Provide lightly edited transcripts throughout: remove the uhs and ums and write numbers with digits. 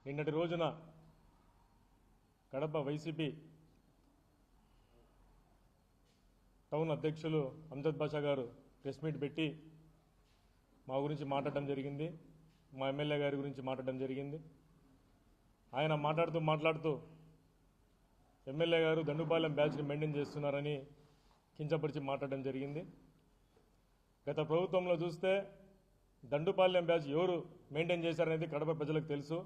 నిన్నటి రోజున Kadapa YCP town అధ్యక్షులు అమ్జద్ బాషా గారు ప్రెస్ మీట్ పెట్టి మా గురించి మాట్లాడడం జరిగింది, మా ఎమ్మెల్యే గారి గురించి మాట్లాడడం జరిగింది. ఆయన మాట్లాడుతూ ఎమ్మెల్యే గారు దండుపాలెం బ్యాచ్ని మెయింటైన్ చేస్తున్నారని కించపరిచి మాట్లాడడం జరిగింది. గత ప్రభుత్వంలో చూస్తే దండుపాలెం బ్యాచ్ ఎవరు మెయింటైన్ చేశారనేది కడప ప్రజలకు తెలుసు.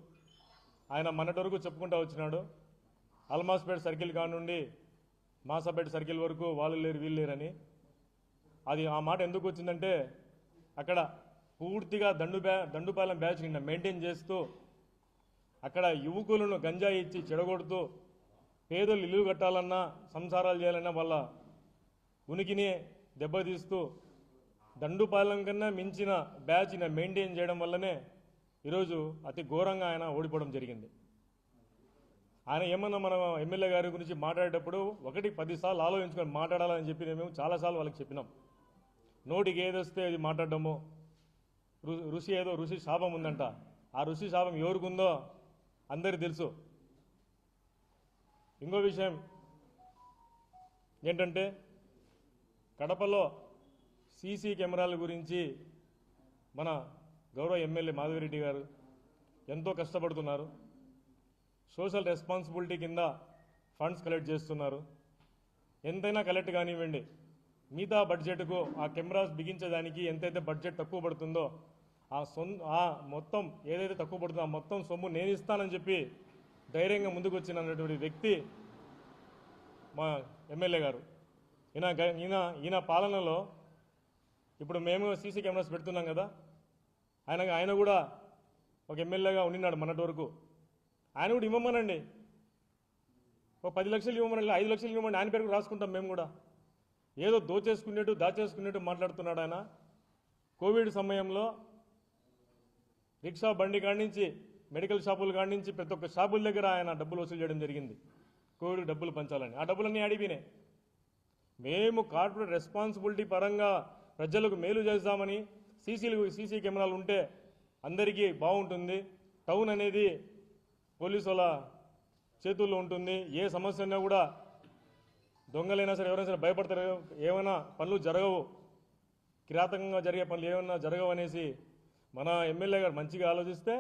ఆయన మొన్నటి వరకు చెప్పుకుంటూ వచ్చినాడు, అల్మాస్పేట్ సర్కిల్ కానుండి మాసాపేట సర్కిల్ వరకు వాళ్ళు లేరు వీళ్ళు లేరని. అది ఆ మాట ఎందుకు వచ్చిందంటే అక్కడ పూర్తిగా దండుపాలెం బ్యాచ్ నిన్న మెయింటైన్ చేస్తూ అక్కడ యువకులను గంజాయి ఇచ్చి చెడగొడుతూ పేదలు ఇల్లు కట్టాలన్నా సంసారాలు చేయాలన్నా వాళ్ళ ఉనికిని దెబ్బతీస్తూ దండుపాలెం కన్నా మించిన బ్యాచ్ని మెయింటైన్ చేయడం వల్లనే ఈరోజు అతి ఘోరంగా ఆయన ఓడిపోవడం జరిగింది. ఆయన ఏమన్నా మనం ఎమ్మెల్యే గారి గురించి మాట్లాడేటప్పుడు 1-10 సార్లు ఆలోచించుకొని మాట్లాడాలని చెప్పి మేము చాలాసార్లు వాళ్ళకి చెప్పినాం. నోటికి ఏదొస్తే అది మాట్లాడడము, ఋషి శాపం ఉందంట. ఆ ఋషి శాపం ఎవరికి ఉందో అందరికీ తెలుసు. ఇంకో విషయం ఏంటంటే కడపలో సీసీ కెమెరాల గురించి మన గౌరవ ఎమ్మెల్యే మాధవిరెడ్డి గారు ఎంతో కష్టపడుతున్నారు. సోషల్ రెస్పాన్సిబిలిటీ కింద ఫండ్స్ కలెక్ట్ చేస్తున్నారు. ఎంతైనా కలెక్ట్ కానివ్వండి, మిగతా బడ్జెట్కు ఆ కెమెరాస్ బిగించడానికి ఎంతైతే బడ్జెట్ తక్కువ పడుతుందో ఆ మొత్తం ఏదైతే తక్కువ పడుతుందో ఆ మొత్తం సొమ్ము నేను ఇస్తానని చెప్పి ధైర్యంగా ముందుకు వచ్చినటువంటి వ్యక్తి మా ఎమ్మెల్యే గారు. ఈయన పాలనలో ఇప్పుడు మేము సీసీ కెమెరాస్ పెడుతున్నాం కదా, ఆయన కూడా ఒక ఎమ్మెల్యేగా ఉండినాడు మొన్నటి వరకు. ఆయన కూడా ఇవ్వమనండి, ఒక 10 లక్షలు ఇవ్వమనండి, 5 లక్షలు ఇవ్వమని ఆయన పేరు రాసుకుంటాం మేము కూడా. ఏదో దాచేసుకున్నట్టు మాట్లాడుతున్నాడు ఆయన. కోవిడ్ సమయంలో రిక్షా బండి కాడి నుంచి మెడికల్ షాపుల కాడి నుంచి ప్రతి ఒక్క షాపుల దగ్గర ఆయన డబ్బులు వసూలు చేయడం జరిగింది, కోవిడ్ డబ్బులు పంచాలని. ఆ డబ్బులన్నీ అడిగినాయి. మేము కార్పొరేట్ రెస్పాన్సిబిలిటీ పరంగా ప్రజలకు మేలు చేద్దామని సీసీ కెమెరాలు ఉంటే అందరికీ బాగుంటుంది, టౌన్ అనేది పోలీసు వాళ్ళ చేతుల్లో ఉంటుంది, ఏ సమస్య అయినా కూడా దొంగలైనా సరే ఎవరైనా సరే భయపడతారు, ఏమైనా పనులు జరగవు, కిరాతకంగా జరిగే పనులు ఏమైనా జరగవు అనేసి మన ఎమ్మెల్యే గారు మంచిగా ఆలోచిస్తే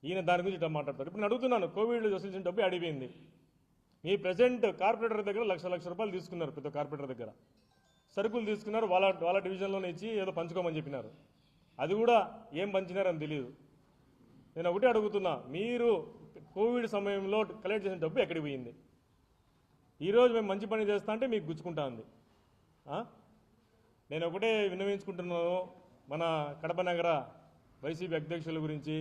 ఈయన దాని గురించి ఇట్లా మాట్లాడతారు. ఇప్పుడు నేను అడుగుతున్నాను, కోవిడ్లో వసూలు డబ్బు అడిగిపోయింది. మీ ప్రెసిడెంట్ కార్పొరేటర్ దగ్గర లక్ష రూపాయలు తీసుకున్నారు, ప్రతి కార్పొరేటర్ దగ్గర సరుకులు తీసుకున్నారు, వాళ్ళ డివిజన్లోనే ఇచ్చి ఏదో పంచుకోమని చెప్పినారు. అది కూడా ఏం పంచినారని తెలియదు. నేను ఒకటే అడుగుతున్నా, మీరు కోవిడ్ సమయంలో కలెక్ట్ చేసిన డబ్బు ఎక్కడికి పోయింది? ఈరోజు మేము మంచి పని చేస్తా అంటే మీకు గుచ్చుకుంటా ఉంది. నేను ఒకటే విన్నవించుకుంటున్నాను, మన కడప నగర వైసీపీ అధ్యక్షుల గురించి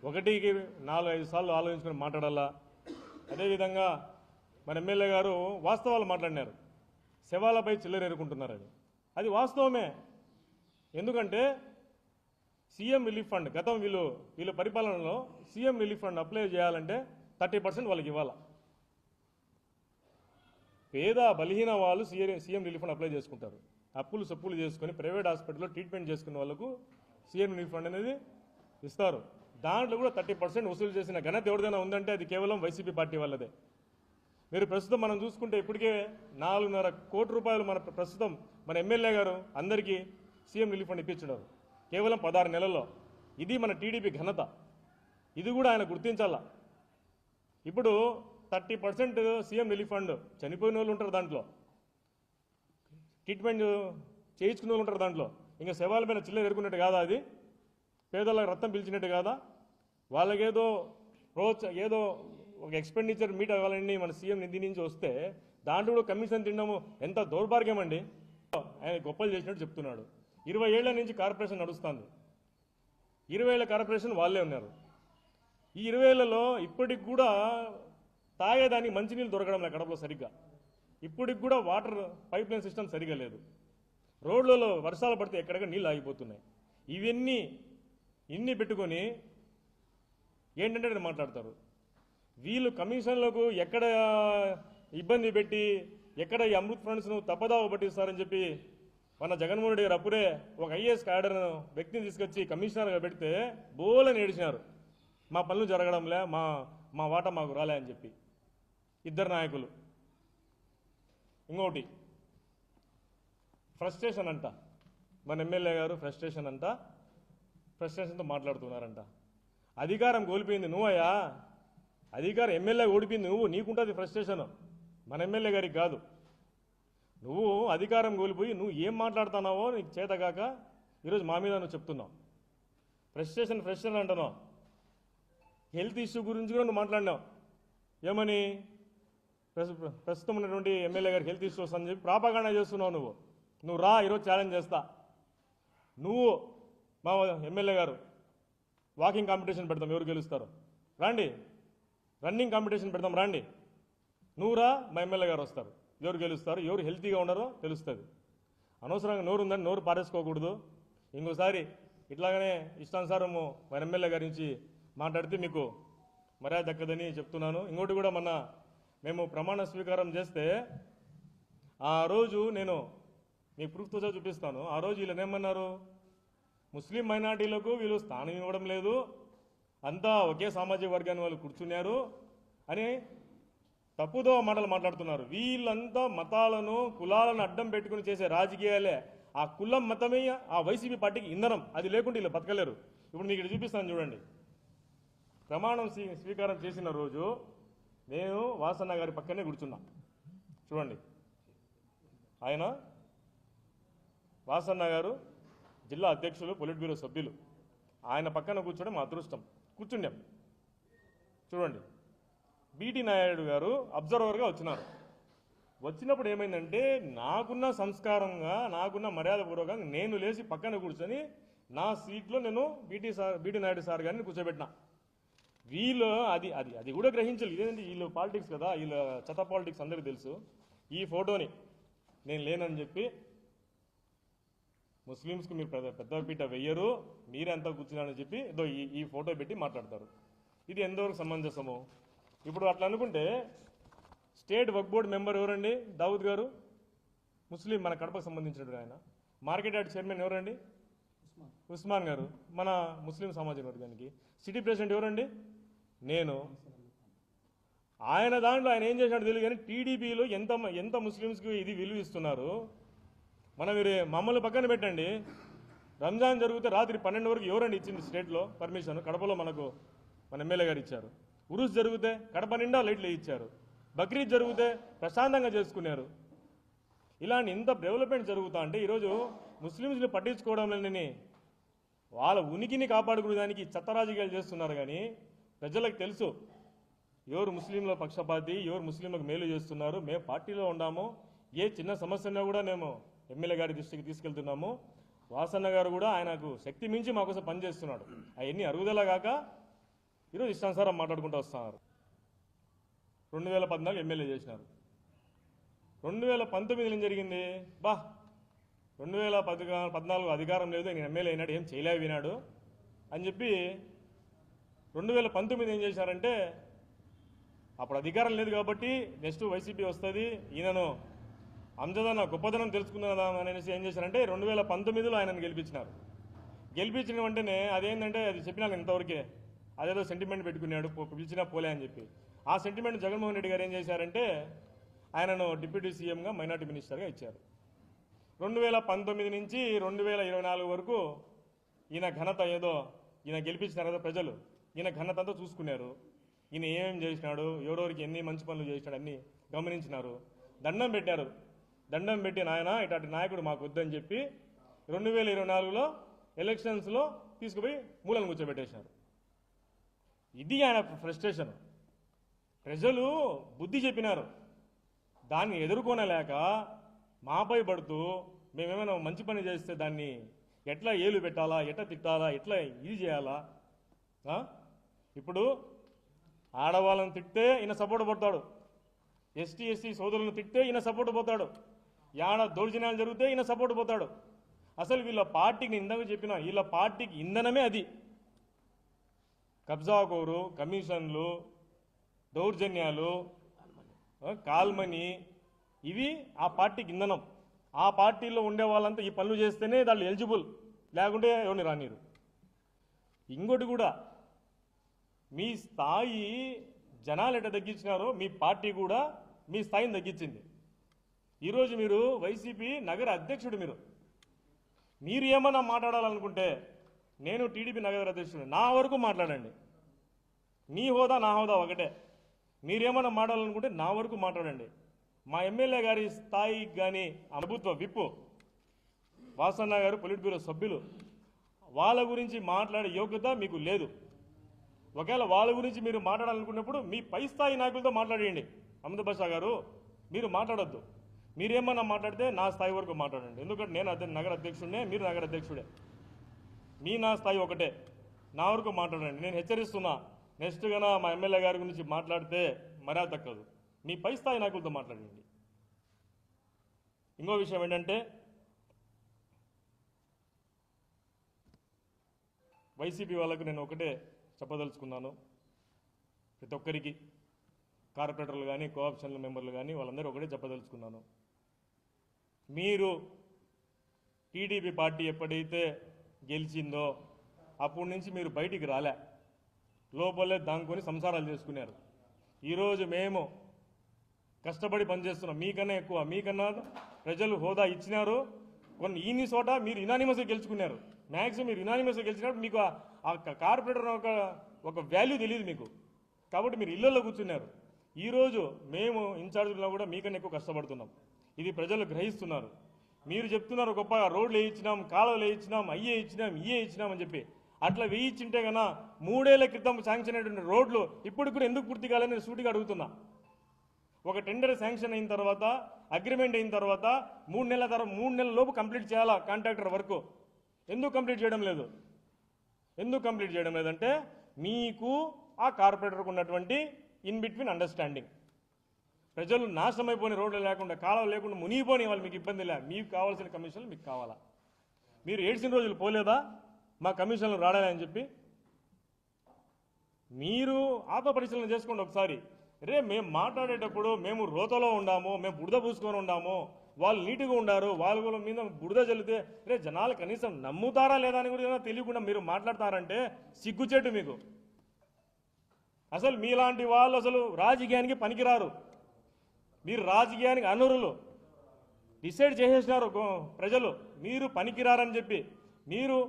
1-4-5 సార్లు ఆలోచించుకొని మాట్లాడాలా. అదేవిధంగా మన ఎమ్మెల్యే గారు వాస్తవాలు మాట్లాడినారు, శవాలపై చిల్లర ఎరుకుంటున్నారు. అది వాస్తవమే. ఎందుకంటే సీఎం రిలీఫ్ ఫండ్ గతం వీళ్ళ పరిపాలనలో సీఎం రిలీఫ్ ఫండ్ అప్లై చేయాలంటే 30% వాళ్ళకి ఇవ్వాలి. పేద బలహీన వాళ్ళు సీఎం రిలీఫ్ ఫండ్ అప్లై చేసుకుంటారు. అప్పులు సప్పులు చేసుకొని ప్రైవేట్ హాస్పిటల్లో ట్రీట్మెంట్ చేసుకునే వాళ్ళకు సీఎం రిలీఫ్ ఫండ్ అనేది ఇస్తారు. దాంట్లో కూడా 30% వసూలు చేసిన ఘనత ఎవరిదైనా ఉందంటే అది కేవలం వైసీపీ పార్టీ వాళ్ళదే. మీరు ప్రస్తుతం మనం చూసుకుంటే ఇప్పటికే 4.5 కోట్ల రూపాయలు ప్రస్తుతం మన ఎమ్మెల్యే గారు అందరికీ సీఎం రిలీఫ్ ఫండ్ ఇప్పించినారు కేవలం 16 నెలల్లో. ఇది మన టీడీపీ ఘనత, ఇది కూడా ఆయన గుర్తించాలా. ఇప్పుడు 30% సీఎం రిలీఫ్ ఫండ్ చనిపోయిన వాళ్ళు ఉంటారు, దాంట్లో ట్రీట్మెంట్ చేయించుకున్న వాళ్ళు ఉంటారు, దాంట్లో ఇంకా శవాల పైన చిల్లర ఎరుకున్నట్టు కాదా? అది పేదలకు రక్తం పిలిచినట్టు కాదా? వాళ్ళకేదో ఏదో ఒక ఎక్స్పెండిచర్ మీట్ అవ్వాలని మన సీఎం నిధి నుంచి వస్తే దాంట్లో కూడా కమిషన్ తినడము ఎంత దౌర్భాగ్యం అండి. ఆయన గొప్పలు చేసినట్టు చెప్తున్నాడు. 20 ఏళ్ల నుంచి కార్పొరేషన్ నడుస్తుంది, 20 ఏళ్ల కార్పొరేషన్ వాళ్ళే ఉన్నారు. ఈ 20 ఏళ్లలో ఇప్పటికి కూడా తాగేదానికి మంచినీళ్ళు దొరకడం లేదు కడపలో సరిగ్గా. ఇప్పటికి కూడా వాటర్ పైప్ లైన్ సిస్టమ్ సరిగా లేదు. రోడ్లలో వర్షాలు పడితే ఎక్కడెక్కడ నీళ్ళు ఆగిపోతున్నాయి. ఇన్ని పెట్టుకొని ఏంటంటే నేను మాట్లాడతారు. వీళ్ళు కమిషన్లకు ఎక్కడ ఇబ్బంది పెట్టి ఎక్కడ ఈ అమృత్ ఫండ్స్ను తప్పదావ పట్టిస్తారని చెప్పి మన జగన్మోహన్ రెడ్డి గారు అప్పుడే ఒక ఐఏఎస్ క్యాడర్ వ్యక్తిని తీసుకొచ్చి కమిషనర్గా పెడితే బోలని ఏడిచినారు. మా పనులు జరగడంలే, మా వాటా మాకు రాలే అని చెప్పి ఇద్దరు నాయకులు. ఇంకోటి ఫ్రస్ట్రేషన్ అంట, మన ఎమ్మెల్యే గారు ఫ్రస్ట్రేషన్తో మాట్లాడుతున్నారంట. అధికారం కోల్పోయింది నువ్వయ్యా, అధికారం ఎమ్మెల్యే ఓడిపోయింది నువ్వు, నీకుంటుంది ఫ్రస్ట్రేషన్, మన ఎమ్మెల్యే గారికి కాదు. నువ్వు అధికారం కోల్పోయి నువ్వు ఏం మాట్లాడుతున్నావో నీకు చేతగాక ఈరోజు మా మీద నువ్వు చెప్తున్నావు. ఫ్రస్ట్రేషన్ అంటున్నావు. హెల్త్ ఇష్యూ గురించి కూడా నువ్వు మాట్లాడినావు. ఏమని ప్రస్తుతం ఉన్నటువంటి ఎమ్మెల్యే గారికి హెల్త్ ఇష్యూస్ అని చెప్పి ప్రాపగాండా చేస్తున్నావు. నువ్వు రా, ఈరోజు ఛాలెంజ్ చేస్తా. నువ్వు మా ఎమ్మెల్యే గారు వాకింగ్ కాంపిటీషన్ పెడతాం, ఎవరు గెలుస్తారో రండి, రన్నింగ్ కాంపిటీషన్ పెడతాం రండి. నువ్వు రా, మా ఎమ్మెల్యే గారు వస్తారు. ఎవరు గెలుస్తారు, ఎవరు హెల్తీగా ఉన్నారో తెలుస్తుంది. అనవసరంగా నోరు ఉందని నోరు పారేసుకోకూడదు. ఇంకోసారి ఇట్లాగనే ఇష్టానుసారము మన ఎమ్మెల్యే గారి నుంచి మాట్లాడితే మీకు మర్యాద దక్కదని చెప్తున్నాను. ఇంకోటి కూడా మేము ప్రమాణ స్వీకారం చేస్తే ఆ రోజు నేను మీకు ప్రూఫ్తో చూపిస్తాను. ఆ రోజు వీళ్ళని ఏమన్నారు, ముస్లిం మైనార్టీలకు వీళ్ళు స్థానం ఇవ్వడం లేదు, అంతా ఒకే సామాజిక వర్గాన్ని వాళ్ళు కూర్చున్నారు అని తప్పుదో మాటలు మాట్లాడుతున్నారు. వీళ్ళంతా మతాలను కులాలను అడ్డం పెట్టుకుని చేసే రాజకీయాలే. ఆ కులం మతమే ఆ వైసీపీ పార్టీకి ఇంధనం. అది లేకుంటే వీళ్ళు బతకలేరు. ఇప్పుడు మీకు ఇక్కడ చూపిస్తాను చూడండి. ప్రమాణం స్వీకారం చేసిన రోజు నేను వాసన్న గారి పక్కనే కూర్చున్నా. చూడండి, ఆయన వాసన్న గారు జిల్లా అధ్యక్షులు, పొలిట్ బ్యూరో సభ్యులు. ఆయన పక్కన కూర్చోవడం మా అదృష్టం. కూర్చుండాం. చూడండి, బీటీ నాయుడు గారు అబ్జర్వర్గా వచ్చినారు. వచ్చినప్పుడు ఏమైందంటే నాకున్న సంస్కారంగా, నాకున్న మర్యాదపూర్వకంగా నేను లేచి పక్కన కూర్చొని నా సీట్లో నేను బీటీ నాయుడు సార్ గారిని కూర్చోబెట్టినా. వీళ్ళు అది కూడా గ్రహించాలి. ఇదేంటి వీళ్ళు పాలిటిక్స్ కదా, వీళ్ళ చెత్త పాలిటిక్స్ అందరికీ తెలుసు. ఈ ఫోటోని నేను లేనని చెప్పి ముస్లిమ్స్కి మీరు పెద్దపీట వెయ్యరు, మీరెంత కూర్చున్నారని చెప్పి ఏదో ఈ ఫోటో పెట్టి మాట్లాడతారు. ఇది ఎంతవరకు సమంజసము? ఇప్పుడు అట్లా అనుకుంటే స్టేట్ వక్ఫ్ బోర్డు మెంబర్ ఎవరండి? దావుద్ గారు, ముస్లిం, మన కడపకు సంబంధించినట్టు ఆయన. మార్కెట్ యార్డ్ చైర్మన్ ఎవరండి? ఉస్మాన్ గారు, మన ముస్లిం సామాజిక వర్గానికి. సిటీ ప్రెసిడెంట్ ఎవరండి? నేను. ఆయన దాంట్లో ఆయన ఏం చేసినట్టు తెలియదు, కానీ టీడీపీలో ఎంత ముస్లిమ్స్కి ఇది విలువ ఇస్తున్నారు. మీరు మమ్మల్ని పక్కన పెట్టండి. రంజాన్ జరిగితే రాత్రి 12 వరకు ఎవరండి ఇచ్చింది స్టేట్లో పర్మిషన్? కడపలో మన ఎమ్మెల్యే గారు ఇచ్చారు. ఉరుస్ జరిగితే కడప నిండా లైట్లు ఇచ్చారు. బక్రీద్ జరిగితే ప్రశాంతంగా చేసుకున్నారు. ఇలాంటి ఇంత డెవలప్మెంట్ జరుగుతా అంటే ఈరోజు ముస్లిమ్స్ని పట్టించుకోవడం లేని వాళ్ళ ఉనికిని కాపాడుకునేదానికి చెత్త రాజకీయాలు చేస్తున్నారు. కానీ ప్రజలకు తెలుసు ఎవరు ముస్లింల పక్షపాతి, ఎవరు ముస్లింలకు మేలు చేస్తున్నారు. మేము పార్టీలో ఉన్నాము. ఏ చిన్న సమస్యను కూడా మేము ఎమ్మెల్యే గారి దృష్టికి తీసుకెళ్తున్నాము. వాసన్న గారు కూడా ఆయనకు శక్తి మించి మాకోసం పనిచేస్తున్నాడు. అవన్నీ అరుగుదల కాక ఈరోజు ఇష్టానుసారం మాట్లాడుకుంటూ వస్తున్నారు. 2014 ఎమ్మెల్యే చేసినారు. 2019 ఏం జరిగింది? 2014 అధికారం లేదు, నేను ఎమ్మెల్యే అయినాడు, ఏం చేయలే వినాడు అని చెప్పి 2019 ఏం చేశారంటే అప్పుడు అధికారం లేదు కాబట్టి నెక్స్ట్ వైసీపీ వస్తుంది, ఈయనను అంజదన గొప్పదనం తెలుసుకుందాం అనేసి ఏం చేశారంటే 2019లో ఆయనను గెలిపించినారు. గెలిపించిన వెంటనే అదేంటంటే అది చెప్పినాను ఇంతవరకే, అదేదో సెంటిమెంట్ పెట్టుకున్నాడు, పిలిచినా పోలే అని చెప్పి. ఆ సెంటిమెంట్ జగన్మోహన్ రెడ్డి గారు ఏం చేశారంటే ఆయనను డిప్యూటీ సీఎంగా మైనార్టీ మినిస్టర్గా ఇచ్చారు. 2019 నుంచి 2024 వరకు ఈయన ఘనత ఏదో, ఈయన గెలిపించినారు కదా ప్రజలు, ఈయన ఘనత అంతా చూసుకున్నారు. ఈయన ఏమేం చేసినాడు, ఎవరెవరికి ఎన్ని మంచి పనులు చేసినాడు అన్నీ గమనించినారు. దండం పెట్టారు. దండం పెట్టి నాయన ఇట్లాంటి నాయకుడు మాకు వద్దని చెప్పి 2024లో ఎలక్షన్స్లో తీసుకుపోయి మూలను కూర్చోబెట్టేశారు. ఇది ఆయన ఫ్రస్ట్రేషన్. ప్రజలు బుద్ధి చెప్పినారు, దాన్ని ఎదుర్కొనలేక మాపై పడుతూ మేమేమైనా మంచి పని చేస్తే దాన్ని ఎట్లా ఏలు పెట్టాలా, ఎట్లా తిట్టాలా, ఎట్లా ఇది చేయాలా. ఇప్పుడు ఆడవాళ్ళని తిట్టే ఈయన సపోర్ట్ పడతాడు, ఎస్టీ సోదరులను తిట్టే ఈయన సపోర్ట్ పోతాడు, యాడ దౌర్జన్యాలు జరిగితే ఈయన సపోర్ట్ పోతాడు. అసలు వీళ్ళ పార్టీకి ఇందాక చెప్పిన వీళ్ళ పార్టీకి ఇంధనమే అది. కబ్జాకోరు, కమిషన్లు, దౌర్జన్యాలు, కాల్మని, ఇవి ఆ పార్టీకి ఇంధనం. ఆ పార్టీలో ఉండే వాళ్ళంతా ఈ పనులు చేస్తేనే వాళ్ళు ఎలిజిబుల్, లేకుంటే ఎవరిని రానిరు. ఇంకోటి కూడా మీ స్థాయి జనాలు ఎట్లా తగ్గించినారో మీ పార్టీ కూడా మీ స్థాయిని తగ్గించింది. ఈరోజు మీరు వైసీపీ నగర అధ్యక్షుడు, మీరు ఏమన్నా మాట్లాడాలనుకుంటే నేను టీడీపీ నగర అధ్యక్షుడు, నా వరకు మాట్లాడండి. మీ హోదా నా హోదా ఒకటే. మీరేమన్నా మాట్లాడాలనుకుంటే నా వరకు మాట్లాడండి. మా ఎమ్మెల్యే గారి స్థాయికి కానీ ప్రభుత్వ విప్పు వాసన్న గారు పొలిట్ బ్యూరో సభ్యులు, వాళ్ళ గురించి మాట్లాడే యోగ్యత మీకు లేదు. ఒకవేళ వాళ్ళ గురించి మీరు మాట్లాడాలనుకున్నప్పుడు మీ పై స్థాయి నాయకులతో మాట్లాడండి. అహ్మద్ బాషా గారు మీరు మాట్లాడొద్దు. మీరేమన్నా మాట్లాడితే నా స్థాయి వరకు మాట్లాడండి. ఎందుకంటే నేను నగర అధ్యక్షుడినే, మీరు నగర అధ్యక్షుడే. నా స్థాయి ఒకటే, నా వరకు మాట్లాడండి. నేను హెచ్చరిస్తున్నా, నెక్స్ట్ గన మా ఎమ్మెల్యే గారి గురించి మాట్లాడితే మర్యాద తక్కదు. మీ పై స్థాయి నాయకులతో మాట్లాడండి. ఇంకో విషయం ఏంటంటే, వైసీపీ వాళ్ళకు నేను ఒకటే చెప్పదలుచుకున్నాను. ప్రతి ఒక్కరికి, కార్పొరేటర్లు కానీ, కోఆప్షన్ల మెంబర్లు కానీ, వాళ్ళందరూ ఒకటే చెప్పదలుచుకున్నాను. మీరు టీడీపీ పార్టీ ఎప్పుడైతే గెలిచిందో అప్పటి నుంచి మీరు బయటికి రాలే, లోపలే దాంకొని సంసారాలు చేసుకున్నారు. ఈరోజు మేము కష్టపడి పనిచేస్తున్నాం, మీకన్నా ఎక్కువ, మీకన్నా ప్రజలు హోదా ఇచ్చినారు. కొన్ని ఈని చోట మీరు యునానిమస్గా గెలుచుకున్నారు. మ్యాక్సిమం మీరు యునానిమస్గా గెలిచినప్పుడు మీకు ఆ కార్పొరేటర్ ఒక వాల్యూ తెలియదు మీకు, కాబట్టి మీరు ఇళ్లలో కూర్చున్నారు. ఈరోజు మేము ఇన్ఛార్జ్లో కూడా మీకన్నా ఎక్కువ కష్టపడుతున్నాం. ఇది ప్రజలు గ్రహిస్తున్నారు. మీరు చెప్తున్నారు గొప్పగా రోడ్లు వేయించినాం, కాలువలు వేయించినాం, అయ్యే ఇచ్చినాం, ఇయే ఇచ్చినాం అని చెప్పి. అట్లా వేయించింటే కన్నా 3 ఏళ్ల క్రితం శాంక్షన్ అయినటువంటి రోడ్లు ఇప్పుడు కూడా ఎందుకు పూర్తి కాలేదని సూటిగా అడుగుతున్నా. ఒక టెండర్ శాంక్షన్ అయిన తర్వాత, అగ్రిమెంట్ అయిన తర్వాత 3 నెలల లోపు కంప్లీట్ చేయాలా కాంట్రాక్టర్ వర్క్. ఎందుకు కంప్లీట్ చేయడం లేదు? ఎందుకు కంప్లీట్ చేయడం లేదంటే మీకు ఆ కార్పొరేటర్కు ఉన్నటువంటి ఇన్ బిట్వీన్ అండర్స్టాండింగ్. ప్రజలు నాశనమైపోయిన రోడ్లు లేకుండా, కాలువ లేకుండా మునిగిపోయిన వాళ్ళు మీకు ఇబ్బంది లే. మీకు కావాల్సిన కమిషన్లు మీకు కావాలా? మీరు ఏడ్చిన రోజులు పోలేదా మా కమిషన్లు రాడాలి అని చెప్పి? మీరు ఆత్మపరిశీలన చేసుకోండి ఒకసారి. మేము మాట్లాడేటప్పుడు మేము రోతలో ఉండాము, మేము బురద పూసుకొని ఉండాము, వాళ్ళు నీట్గా ఉండారు, వాళ్ళ మీద బురద చల్లితే జనాలు కనీసం నమ్ముతారా లేదా అని కూడా తెలియకుండా మీరు మాట్లాడతారంటే సిగ్గుచేటు మీకు. అసలు మీలాంటి వాళ్ళు అసలు రాజకీయానికి పనికిరారు. మీరు రాజకీయానికి అనర్హులు. డిసైడ్ చేసేసినారు ప్రజలు మీరు పనికిరారని చెప్పి. మీరు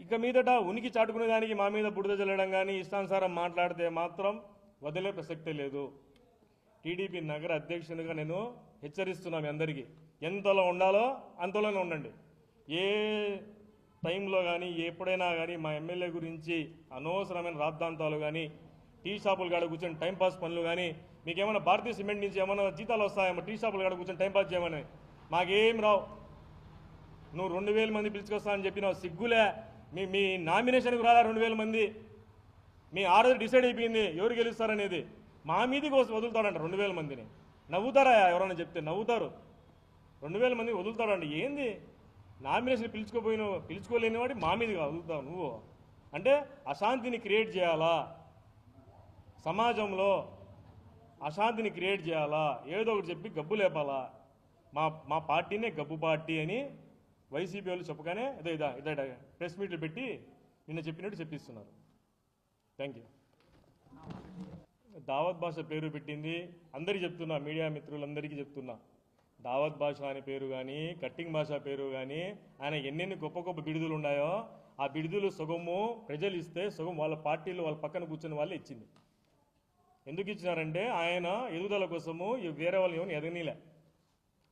ఇక మీదట ఉనికి చాటుకునే దానికి మా మీద బురద చల్లడం కానీ ఇష్టానుసారం మాట్లాడితే మాత్రం వదిలే ప్రసక్తే లేదు. టీడీపీ నగర అధ్యక్షునిగా నేను హెచ్చరిస్తున్నా మీ అందరికీ, ఎంతలో ఉండాలో అంతలోనే ఉండండి. ఏ టైంలో కానీ ఎప్పుడైనా కానీ మా ఎమ్మెల్యే గురించి అనవసరమైన రాద్ధాంతాలు కానీ, టీ షాపులు కాడ కూర్చొని టైంపాస్ పనులు కానీ, మీకేమైనా భారతీయ సిమెంట్ నుంచి ఏమైనా జీతాలు వస్తాయేమో టీ షాపులు కాడ కూర్చొని టైంపాస్ చేయమని, మాకేం రావు. నువ్వు 2000 మంది పిలుచుకొస్తా అని చెప్పినావు, సిగ్గులే. మీ నామినేషన్కి రాలా 2000 మంది. మీ ఆర్డర్ డిసైడ్ అయిపోయింది ఎవరు గెలుస్తారనేది. మా మీదకి వదులుతాడంట 2000 మందిని. నవ్వుతారా? ఎవరైనా చెప్తే నవ్వుతారు. 2000 మంది వదులుతాడండి. ఏంది నామినేషన్ పిలుచుకోలేని వాడి మా మీదకి వదులుతావు నువ్వు అంటే? అశాంతిని క్రియేట్ చేయాలా, సమాజంలో అశాంతిని క్రియేట్ చేయాలా, ఏదో ఒకటి చెప్పి గబ్బు లేపాలా. మా పార్టీనే గబ్బు పార్టీ అని వైసీపీ వాళ్ళు చెప్పగానే ఇదే ప్రెస్ మీట్లు పెట్టి నిన్న చెప్పినట్టు చెప్పిస్తున్నారు. Thank you. దావత్ భాష పేరు పెట్టింది అందరికీ చెప్తున్నా, మీడియా మిత్రులందరికీ చెప్తున్నా. దావత్ భాష అనే పేరు కానీ, కట్టింగ్ భాష పేరు కానీ, ఆయన ఎన్నెన్ని గొప్ప గొప్ప బిడుదలు ఉన్నాయో ఆ బిడుదలు సగము ప్రజలు ఇస్తే సగం వాళ్ళ పార్టీలు వాళ్ళ పక్కన కూర్చుని వాళ్ళు ఇచ్చింది. ఎందుకు ఇచ్చినారంటే ఆయన ఎదుగుదల కోసము వేరే వాళ్ళు ఏమైనా ఎదగనీలే.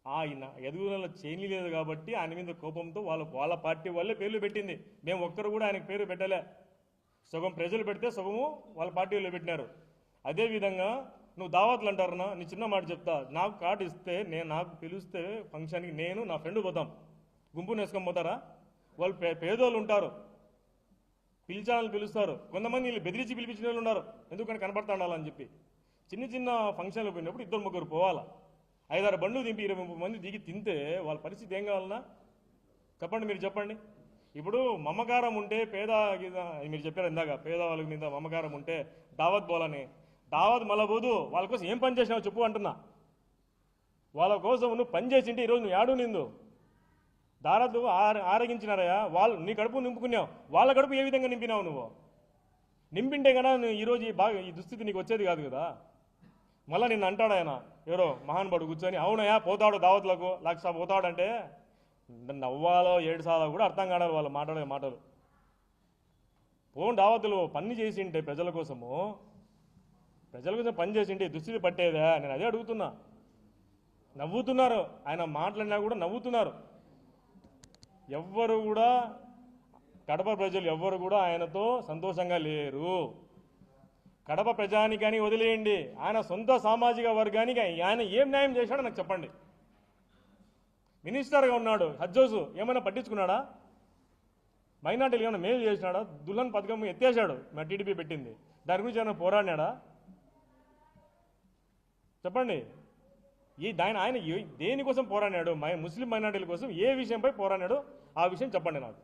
ఆయన ఎదుగుదల చేయలేదు కాబట్టి ఆయన మీద కోపంతో వాళ్ళ పార్టీ వాళ్ళే పేర్లు పెట్టింది. మేము ఒక్కరు కూడా ఆయనకు పేరు పెట్టలే. సగం ప్రజలు పెడితే సగము వాళ్ళ పార్టీ వాళ్ళు పెట్టినారు. అదేవిధంగా నువ్వు దావత్లు అంటారన్నా, నీ చిన్న మాట చెప్తా. నాకు కార్డు ఇస్తే నాకు పిలిస్తే ఫంక్షన్కి నేను నా ఫ్రెండ్ పోతాం, గుంపు నేసుకొని పోతారా? వాళ్ళు పేదోళ్ళు ఉంటారు, పిలిచాలని పిలుస్తారు. కొంతమంది వీళ్ళు బెదిరించి పిలిపించిన వాళ్ళు ఉన్నారు, ఎందుకంటే కనపడతా ఉండాలని చెప్పి. చిన్న చిన్న ఫంక్షన్లు పోయినప్పుడు 2-3 పోవాలా. 5-6 బండ్లు దింపి 20-30 మంది దిగి తింటే వాళ్ళ పరిస్థితి ఏం కావాలన్నా చెప్పండి, మీరు చెప్పండి. ఇప్పుడు మమకారం ఉంటే మీరు చెప్పారు ఇందాక, పేదవాళ్ళ మీద మమకారం ఉంటే దావత్ పోవాలని. దావత్ మళ్ళా పోదు, వాళ్ళ కోసం ఏం పని చేసినావు చెప్పు అంటున్నా. వాళ్ళ కోసం నువ్వు పని చేసింటే ఈరోజు నువ్వు ఏడు నిందు దారాలు ఆరగించినారయ్యా. నీ కడుపు నింపుకున్నావు, వాళ్ళ కడుపు ఏ విధంగా నింపినావు నువ్వు? నింపింటే కన్నా ఈరోజు ఈ దుస్థితి నీకు వచ్చేది కాదు కదా. మళ్ళీ నిన్ను అంటాడు ఆయన ఎవరో మహానుభావుడు కూర్చొని, అవునయా పోతాడు దావత్లకు లక్ష పోతాడంటే నవ్వాలో ఏడుసాలో కూడా అర్థం కాడాలి వాళ్ళు మాట్లాడే మాటలు. దావత్తులు పని చేసింటే ప్రజల కోసం పని చేసింటే దుస్థితి పట్టేదా? నేను అదే అడుగుతున్నా. నవ్వుతున్నారు, ఆయన మాట్లాడినా కూడా నవ్వుతున్నారు. ఎవ్వరు కూడా కడప ప్రజలు ఎవ్వరు కూడా ఆయనతో సంతోషంగా లేరు. కడప ప్రజానికని వదిలేయండి, ఆయన సొంత సామాజిక వర్గానికి ఆయన ఏం న్యాయం చేశాడో నాకు చెప్పండి. మినిస్టర్గా ఉన్నాడు హజ్జోసు, ఏమైనా పట్టించుకున్నాడా? మైనార్టీలు ఏమైనా మేలు చేసినాడా? దుల్హన్ పథకం ఎత్తేసాడు, మా టీడీపీ పెట్టింది, దాని గురించి ఏమైనా పోరాడినాడా? చెప్పండి. ఆయన దేనికోసం పోరాడినాడు? ముస్లిం మైనార్టీల కోసం ఏ విషయంపై పోరాడినాడో ఆ విషయం చెప్పండి నాకు.